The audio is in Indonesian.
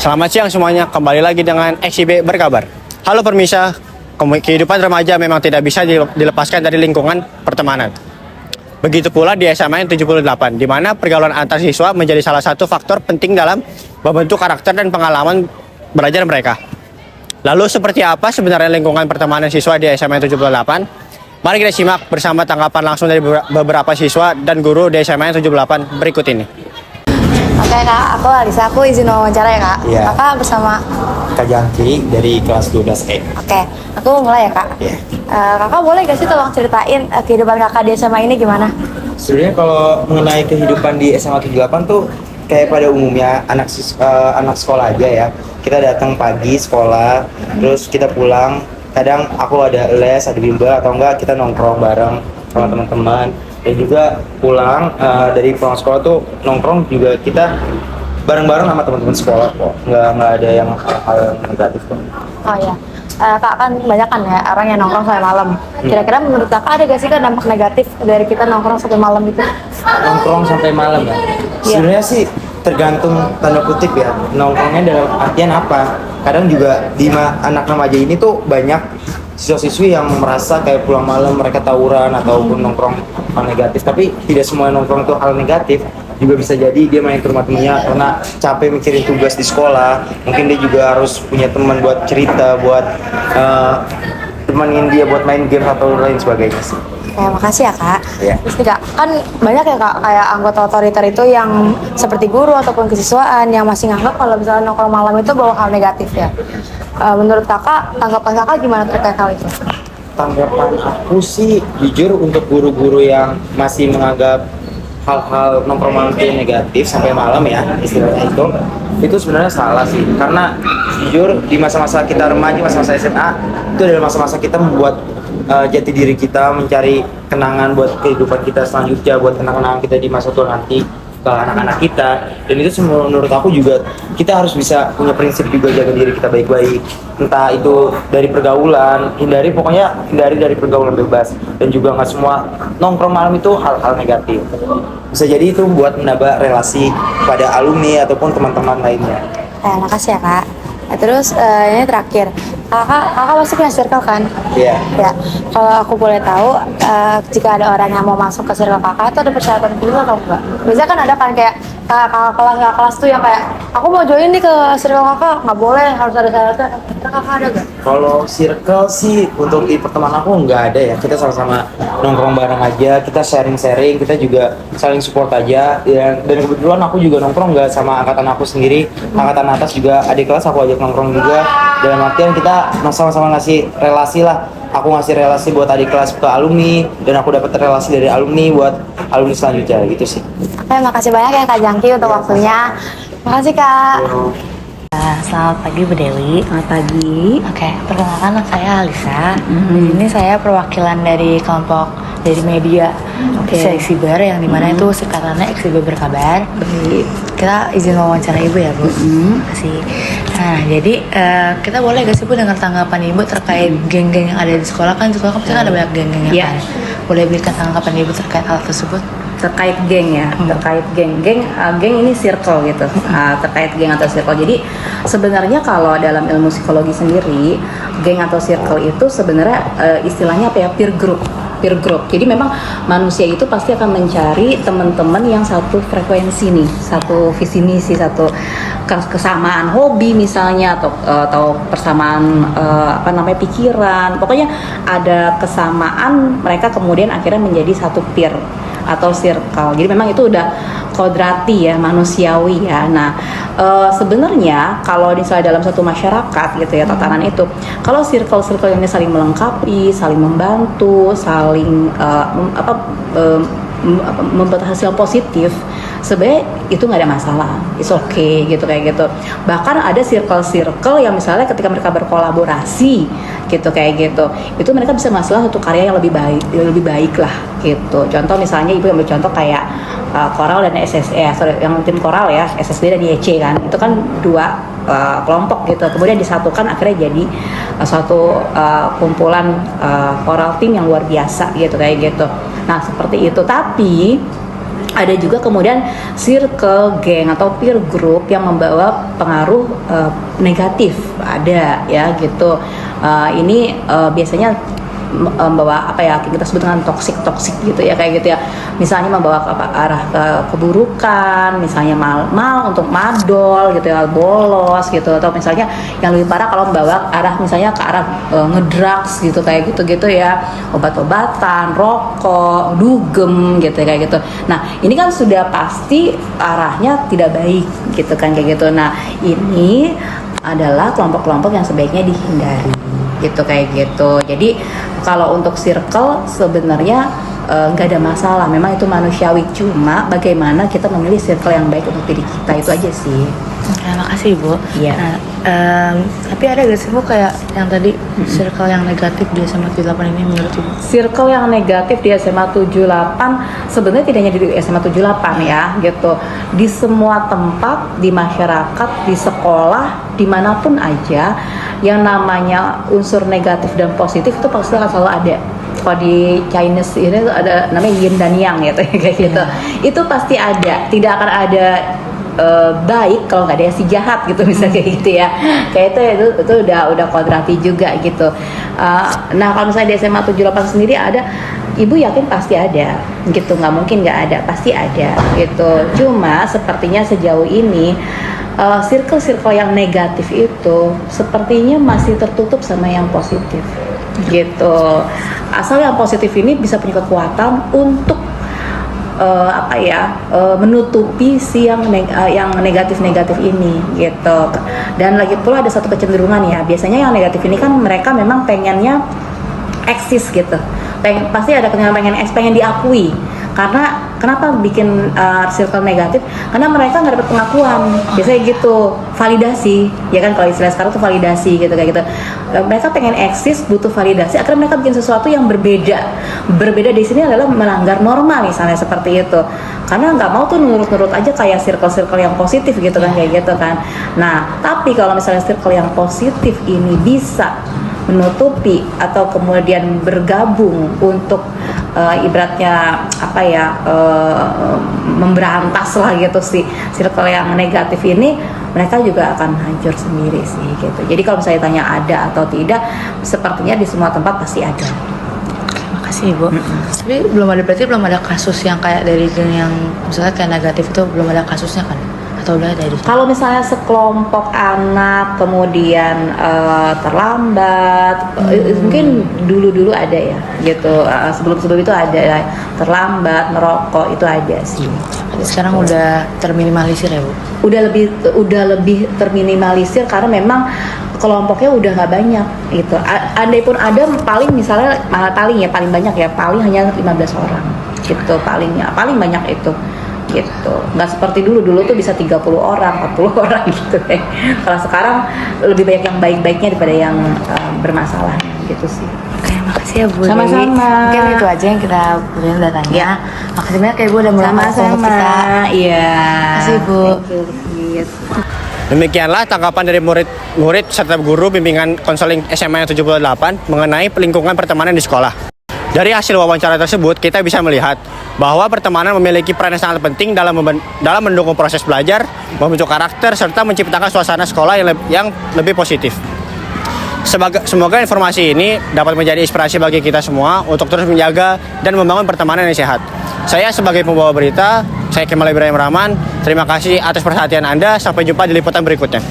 Selamat siang semuanya, kembali lagi dengan XIB Berkabar. Halo Permisa, kehidupan remaja memang tidak bisa dilepaskan dari lingkungan pertemanan. Begitu pula di SMAN 78, di mana pergaulan antar siswa menjadi salah satu faktor penting dalam membentuk karakter dan pengalaman belajar mereka. Lalu seperti apa sebenarnya lingkungan pertemanan siswa di SMAN 78? Mari kita simak bersama tanggapan langsung dari beberapa siswa dan guru di SMAN 78 berikut ini. Oke Kak, aku Alisa, aku izin wawancara ya Kak. Iya. Kakak bersama Kak Jangki dari kelas 12E. Oke, aku mulai ya Kak. Iya. Kakak boleh gak sih tolong ceritain kehidupan kakak di SMA ini gimana? Sebenarnya kalau mengenai kehidupan di SMA 78 tuh kayak pada umumnya anak sekolah aja ya. Kita datang pagi sekolah, terus kita pulang. Kadang aku ada les, ada bimbel, atau enggak kita nongkrong bareng sama teman-teman. Dan juga pulang dari pulang sekolah tuh nongkrong juga kita bareng-bareng sama teman-teman sekolah kok. Nggak ada yang hal negatif kok. Oh iya, Kak kan banyak kan ya orang yang nongkrong sampai malam. Kira-kira menurut Kakak ada gak sih kan dampak negatif dari kita nongkrong sampai malam itu? Nongkrong sampai malam ya. Iya. Sebenarnya sih tergantung tanda kutip ya, nongkrongnya dalam artian apa. Kadang juga di anak remaja ini tuh banyak siswa-siswi yang merasa kayak pulang malam mereka tawuran ataupun nongkrong hal negatif, tapi tidak semua nongkrong itu hal negatif. Juga bisa jadi dia main ke rumah temennya karena capek mikirin tugas di sekolah. Mungkin dia juga harus punya teman buat cerita, buat temenin dia buat main game atau lain sebagainya sih. Makasih ya Kak. Iya. Terus nih Kak, kan banyak ya Kak kayak anggota otoriter itu yang seperti guru ataupun kesiswaan yang masih nganggap kalau misalnya nongkrong malam itu bawa hal negatif ya. Menurut Kakak, tanggapan Kakak gimana terkait hal itu? Tanggapan aku sih jujur untuk guru-guru yang masih menganggap hal-hal nongkrong malam itu negatif sampai malam ya istilahnya itu sebenarnya salah sih, karena jujur di masa-masa kita remaja, masa-masa SMA itu adalah masa-masa kita membuat jati diri kita, mencari kenangan buat kehidupan kita selanjutnya, buat kenangan kita di masa tua nanti ke anak-anak kita. Dan itu menurut aku juga kita harus bisa punya prinsip juga, jaga diri kita baik-baik, entah itu dari pergaulan, hindari dari pergaulan bebas. Dan juga nggak semua nongkrong malam itu hal-hal negatif, bisa jadi itu buat menambah relasi pada alumni ataupun teman-teman lainnya. Makasih ya Kak. Terus ini terakhir, kakak pasti punya circle kan? Iya. Ya, kalau aku boleh tahu, jika ada orang yang mau masuk ke circle kakak itu ada persyaratan dulu atau enggak? Biasanya kan ada kan kayak kakak kelas tuh yang kayak aku mau join nih ke circle kakak, nggak boleh, harus ada syaratnya. Kakak ada nggak? Kalau circle sih untuk di pertemanan aku nggak ada ya, kita sama-sama nongkrong bareng aja, kita sharing-sharing, kita juga saling support aja ya. Dan kebetulan aku juga nongkrong nggak sama angkatan aku sendiri, angkatan atas juga adik kelas aku ajak nongkrong juga. Dalam artian kita sama-sama ngasih relasi lah, aku ngasih relasi buat adik kelas ke alumni, dan aku dapat relasi dari alumni buat alumni selanjutnya gitu sih. Makasih banyak ya Kak Jangki untuk waktunya. Makasih Kak. Selamat pagi Bu Dewi. Selamat pagi. Oke, perkenalkan saya Alisa. Di sini saya perwakilan dari kelompok dari media XIB yang dimana itu singkatannya XIB Berkabar. Kita izin wawancara Ibu ya Bu. Kasih. Nah, jadi kita boleh gak sih Bu dengar tanggapan Ibu terkait geng-geng yang ada di sekolah, kan di sekolah kan ada banyak geng-geng ya kan? Boleh berikan tanggapan Ibu terkait hal tersebut? Terkait geng ya, terkait geng ini circle gitu. Terkait geng atau circle, jadi sebenarnya kalau dalam ilmu psikologi sendiri, geng atau circle itu sebenarnya istilahnya apa ya, peer group. Jadi memang manusia itu pasti akan mencari teman-teman yang satu frekuensi nih, satu visi misi, satu kesamaan hobi misalnya, atau persamaan pikiran. Pokoknya ada kesamaan, mereka kemudian akhirnya menjadi satu peer atau circle. Jadi memang itu udah kodrati ya, manusiawi ya. Nah, sebenarnya kalau misalnya dalam satu masyarakat gitu ya, tatanan itu, kalau circle ini saling melengkapi, saling membantu, saling membuat hasil positif, sebenarnya itu nggak ada masalah, it's okay gitu kayak gitu. Bahkan ada circle yang misalnya ketika mereka berkolaborasi gitu kayak gitu, itu mereka bisa menghasilkan satu karya yang lebih baik lah gitu. Contoh misalnya Ibu ambil contoh kayak Koral dan yang tim Koral ya, SSB dan YC kan, itu kan dua kelompok gitu, kemudian disatukan akhirnya jadi suatu kumpulan Koral tim yang luar biasa gitu kayak gitu. Nah seperti itu, tapi Ada juga kemudian circle, geng atau peer group yang membawa pengaruh negatif, ada ya gitu. Ini biasanya membawa apa ya, kita sebut dengan toxic gitu ya, kayak gitu ya. Misalnya membawa ke arah keburukan, misalnya mal untuk madol gitu ya, bolos gitu, atau misalnya yang lebih parah kalau membawa arah misalnya ke arah ngedrugs gitu, kayak gitu ya, obat-obatan, rokok, dugem gitu kayak gitu. Nah, ini kan sudah pasti arahnya tidak baik gitu kan, kayak gitu. Nah, ini adalah kelompok-kelompok yang sebaiknya dihindari gitu, kayak gitu. Jadi kalau untuk circle sebenarnya nggak ada masalah, memang itu manusiawi, cuma bagaimana kita memilih circle yang baik untuk diri kita, itu aja sih. Oke, makasih Ibu. Iya. Nah, tapi ada gak sih Bu kayak yang tadi circle yang negatif di SMA 78 ini menurut Ibu? Circle yang negatif di SMA 78 sebenarnya tidak hanya di SMA 78 ya gitu. Di semua tempat, di masyarakat, di sekolah, dimanapun aja yang namanya unsur negatif dan positif itu pasti akan selalu ada. Kalau di Chinese ini ada namanya yin dan yang gitu kayak gitu. Itu pasti ada. Tidak akan ada baik kalau nggak ada yang si jahat gitu, misalnya kayak gitu ya. Kayak itu udah kodrati juga gitu. Nah, kalau misalnya di SMA 78 sendiri ada, Ibu yakin pasti ada gitu, nggak mungkin nggak ada, pasti ada gitu. Cuma sepertinya sejauh ini circle-circle yang negatif itu sepertinya masih tertutup sama yang positif gitu. Asal yang positif ini bisa punya kekuatan untuk menutupi si yang negatif ini gitu. Dan lagi pula ada satu kecenderungan ya, biasanya yang negatif ini kan mereka memang pengennya eksis gitu, pasti ada pengen diakui. Karena kenapa bikin circle negatif? Karena mereka nggak dapat pengakuan, biasanya gitu, validasi, ya kan, kalau istilah sekarang tuh validasi gitu, kayak gitu. Mereka pengen eksis, butuh validasi, akhirnya mereka bikin sesuatu yang berbeda. Berbeda di sini adalah melanggar norma misalnya, seperti itu. Karena nggak mau tuh nurut-nurut aja kayak circle-circle yang positif gitu kan, kayak gitu kan. Nah, tapi kalau misalnya circle yang positif ini bisa menutupi atau kemudian bergabung untuk ibaratnya memberantas lah gitu si circle yang negatif ini, mereka juga akan hancur sendiri sih gitu. Jadi kalau misalnya tanya ada atau tidak, sepertinya di semua tempat pasti ada. Makasih Ibu. Tapi berarti belum ada kasus yang kayak dari geng yang misalnya kayak negatif itu, belum ada kasusnya kan? Atau udah ada? Kalau misalnya sekelompok anak kemudian terlambat, mungkin dulu ada ya gitu. Sebelum itu ada ya, terlambat, merokok, itu ada sih. Sekarang udah terminimalisir ya Bu? Udah lebih terminimalisir karena memang kelompoknya udah nggak banyak gitu. Andai pun ada, paling misalnya paling banyak ya, paling hanya 15 orang gitu, paling banyak itu gitu. Nggak seperti dulu tuh bisa 30 orang, 40 orang gitu deh. Kalau sekarang lebih banyak yang baik-baiknya daripada yang bermasalah gitu sih. Oke, makasih ya Bu. Sama-sama. Mungkin itu aja yang kita punya datanya. Ya. Makasih banyak ya Bu udah melamar untuk kita. Iya. Makasih Bu. Demikianlah tanggapan dari murid serta guru bimbingan konseling SMA yang 78 mengenai lingkungan pertemanan di sekolah. Dari hasil wawancara tersebut, kita bisa melihat bahwa pertemanan memiliki peran yang sangat penting dalam mendukung proses belajar, membentuk karakter, serta menciptakan suasana sekolah yang lebih positif. Semoga informasi ini dapat menjadi inspirasi bagi kita semua untuk terus menjaga dan membangun pertemanan yang sehat. Saya sebagai pembawa berita, saya Kemal Ibrahim Rahman. Terima kasih atas perhatian Anda. Sampai jumpa di liputan berikutnya.